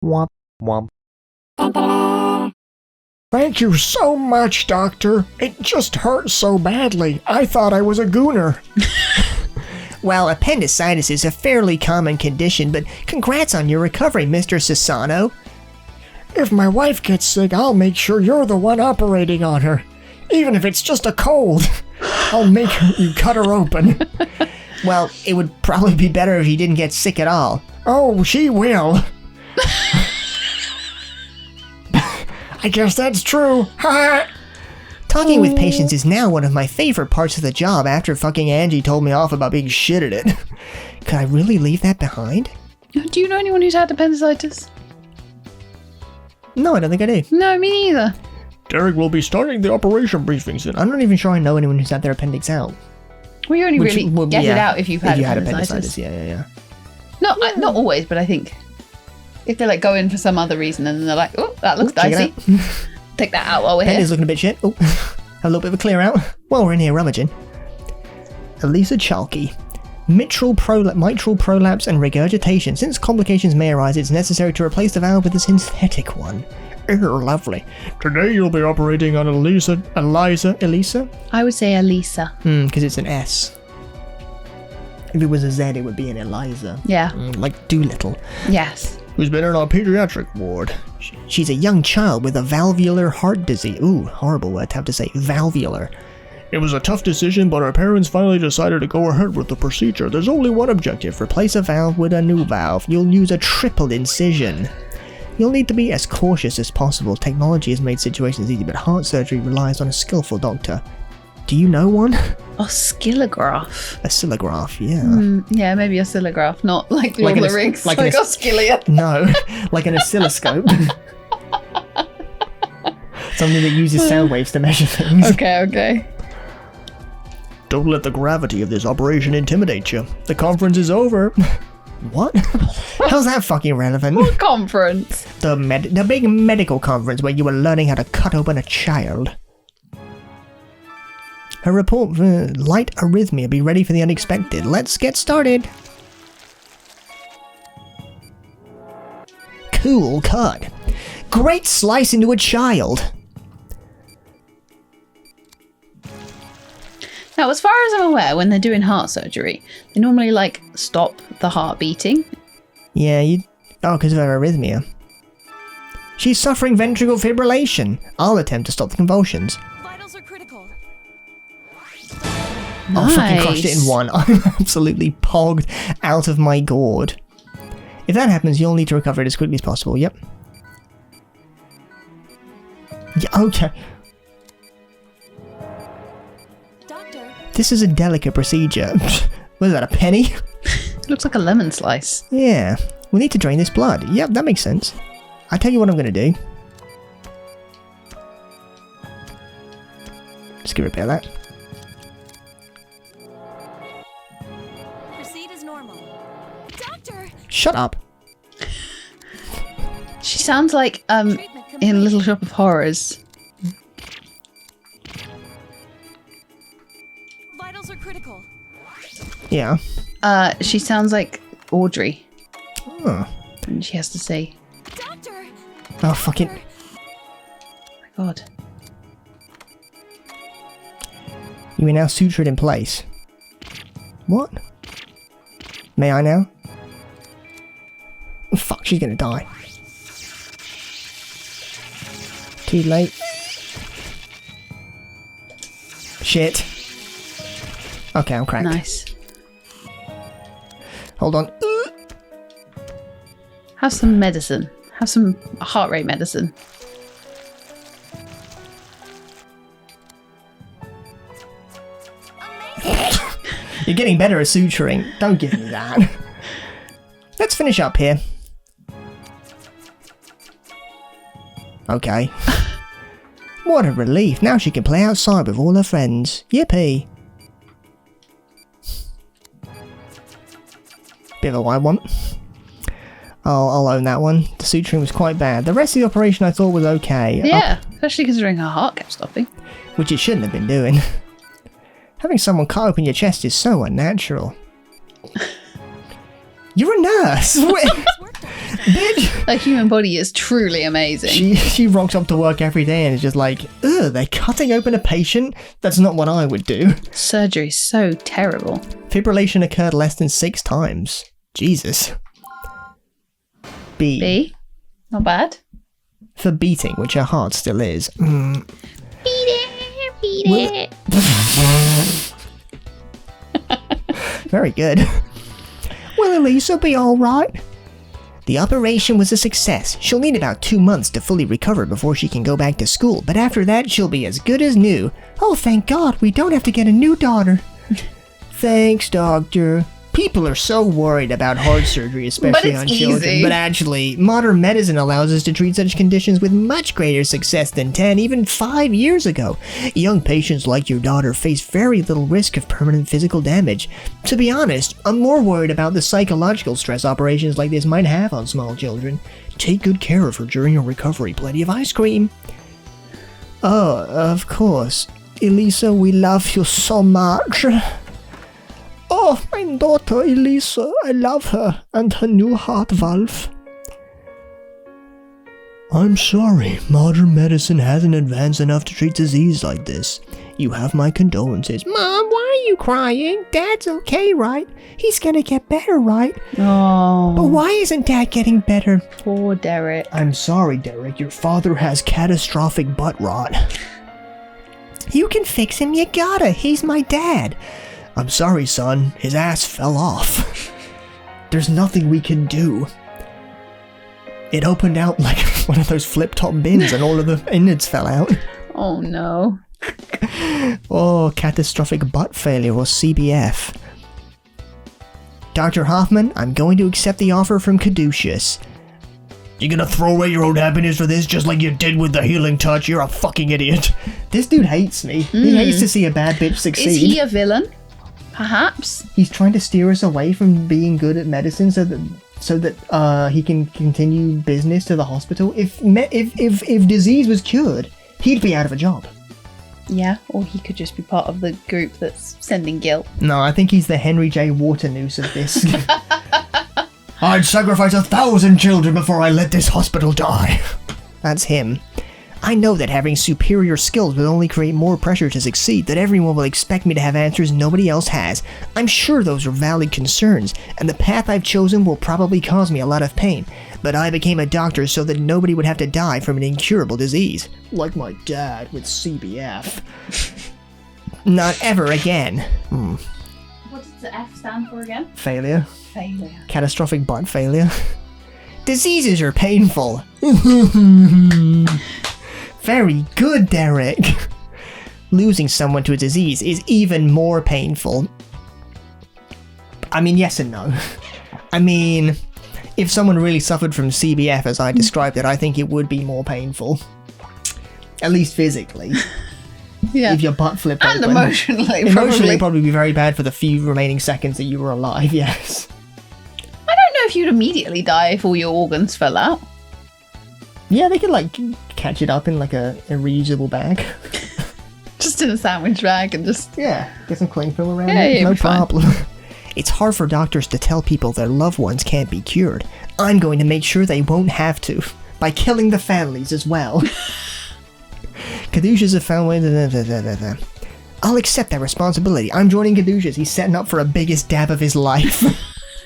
Womp womp. Thank you so much, Doctor. It just hurt so badly. I thought I was a gooner. Well, appendicitis is a fairly common condition, but congrats on your recovery, Mr. Sassano. If my wife gets sick, I'll make sure you're the one operating on her. Even if it's just a cold. I'll make you cut her open. Well, it would probably be better if you didn't get sick at all. Oh, she will. I guess that's true. Talking with patients is now one of my favorite parts of the job after fucking Angie told me off about being shit at it. Could I really leave that behind? Do you know anyone who's had appendicitis? No, I don't think I do. No, me neither. Derek will be starting the operation briefing soon. I'm not even sure I know anyone who's had their appendix out. Well, you only really get it out if you've had appendicitis. Yeah. Not always, but I think if they like go in for some other reason and then they're like, oh, that looks dicey. Take that out while we're here. Penny's looking a bit shit. Oh, a little bit of a clear out. While we're in here rummaging. Elisa Chalky. Mitral prolapse and regurgitation. Since complications may arise, it's necessary to replace the valve with a synthetic one. Lovely. Today you'll be operating on Elisa? I would say Elisa. Because it's an S. If it was a Z, it would be an Eliza. Yeah. Like Doolittle. Yes. Who's been in our pediatric ward. She's a young child with a valvular heart disease. Ooh, horrible word to have to say. Valvular. It was a tough decision, but our parents finally decided to go ahead with the procedure. There's only one objective. Replace a valve with a new valve. You'll use a triple incision. You'll need to be as cautious as possible. Technology has made situations easy, but heart surgery relies on a skillful doctor. Do you know one? Oscillograph. Oscillograph, yeah. Yeah, maybe oscillograph, not like Lord of the Rings. Like Oscillia. No, like an oscilloscope. Something that uses sound waves to measure things. Okay. Don't let the gravity of this operation intimidate you. The conference is over. What? How's that fucking relevant? What conference? The big medical conference where you were learning how to cut open a child. Her report for light arrhythmia. Be ready for the unexpected. Let's get started. Cool cut. Great slice into a child. Now, as far as I'm aware, when they're doing heart surgery, they normally like stop the heart beating. Yeah, because of her arrhythmia. She's suffering ventricular fibrillation. I'll attempt to stop the convulsions. Vitals are critical. Nice. Oh, fucking crushed it in one. I'm absolutely pogged out of my gourd. If that happens, you'll need to recover it as quickly as possible. Yep. Yeah, okay. Doctor. This is a delicate procedure. What is that, a penny? Looks like a lemon slice. Yeah. We need to drain this blood. Yep, that makes sense. I tell you what I'm going to do. Just give it a bit of that. Proceed as normal. Doctor. Shut up. She sounds like in Little Shop of Horrors. Vitals are critical. Yeah. She sounds like Audrey. Oh. And she has to say, Doctor. Oh, fucking. Oh my god. You may now suture it in place. What? May I now? Fuck, she's gonna die. Too late. Shit. Okay, I'm cracked. Nice. Hold on. Have some medicine. Have some heart rate medicine. You're getting better at suturing. Don't give me that. Let's finish up here. Okay. What a relief. Now she can play outside with all her friends. Yippee. Bit of a wide one. I'll own that one. The suturing was quite bad. The rest of the operation I thought was okay. Yeah, especially considering her heart kept stopping. Which it shouldn't have been doing. Having someone cut open your chest is so unnatural. You're a nurse! Bitch! The human body is truly amazing. She rocks up to work every day and is just like, ugh, they're cutting open a patient? That's not what I would do. Surgery's so terrible. Fibrillation occurred less than 6 times. Jesus. B. B? Not bad. For beating, which her heart still is. Beat it. Very good. Will Elisa be alright? The operation was a success. She'll need about 2 months to fully recover before she can go back to school, but after that she'll be as good as new. Oh, thank God, we don't have to get a new daughter. Thanks, doctor. People are so worried about heart surgery, especially on children. Easy. But actually, modern medicine allows us to treat such conditions with much greater success than 10, even 5 years ago. Young patients like your daughter face very little risk of permanent physical damage. To be honest, I'm more worried about the psychological stress operations like this might have on small children. Take good care of her during her recovery. Plenty of ice cream. Oh, of course. Elisa, we love you so much. Oh, my daughter Elisa, I love her and her new heart valve. I'm sorry, modern medicine hasn't advanced enough to treat disease like this. You have my condolences. Mom, why are you crying? Dad's okay, right? He's gonna get better, right? Oh, But why isn't Dad getting better? poor Derek. I'm sorry, Derek, your father has catastrophic butt rot. You can fix him, you gotta. He's my dad. I'm sorry, son. His ass fell off. There's nothing we can do. It opened out like one of those flip-top bins and all of the innards fell out. Oh no. Oh, catastrophic butt failure or CBF. Dr. Hoffman, I'm going to accept the offer from Caduceus. You gonna throw away your own happiness for this just like you did with the healing touch? You're a fucking idiot. This dude hates me. He hates to see a bad bitch succeed. Is he a villain? Perhaps. He's trying to steer us away from being good at medicine so that he can continue business to the hospital. If disease was cured, he'd be out of a job. Yeah, or he could just be part of the group that's sending guilt. No, I think he's the Henry J. Waternoose of this. I'd sacrifice 1,000 children before I let this hospital die. That's him. I know that having superior skills will only create more pressure to succeed, that everyone will expect me to have answers nobody else has. I'm sure those are valid concerns, and the path I've chosen will probably cause me a lot of pain. But I became a doctor so that nobody would have to die from an incurable disease. Like my dad with CBF. Not ever again. What does the F stand for again? Failure. Failure. Catastrophic butt failure. Diseases are painful. Very good, Derek. Losing someone to a disease is even more painful. I mean, yes and no. I mean, if someone really suffered from CBF as I described it, I think it would be more painful. At least physically. Yeah. If your butt flipped And open. emotionally, Emotionally, it'd probably. probably be very bad for the few remaining seconds that you were alive, yes. I don't know if you'd immediately die if all your organs fell out. Yeah, they could, like, catch it up in, like, a reusable bag. Just in a sandwich bag and just... Yeah, get some cling film around Yeah, it, you'll no be fine. problem. It's hard for doctors to tell people their loved ones can't be cured. I'm going to make sure they won't have to, by killing the families as well. Caduceus have found ways... I'll accept that responsibility. I'm joining Caduceus. He's setting up for a biggest dab of his life.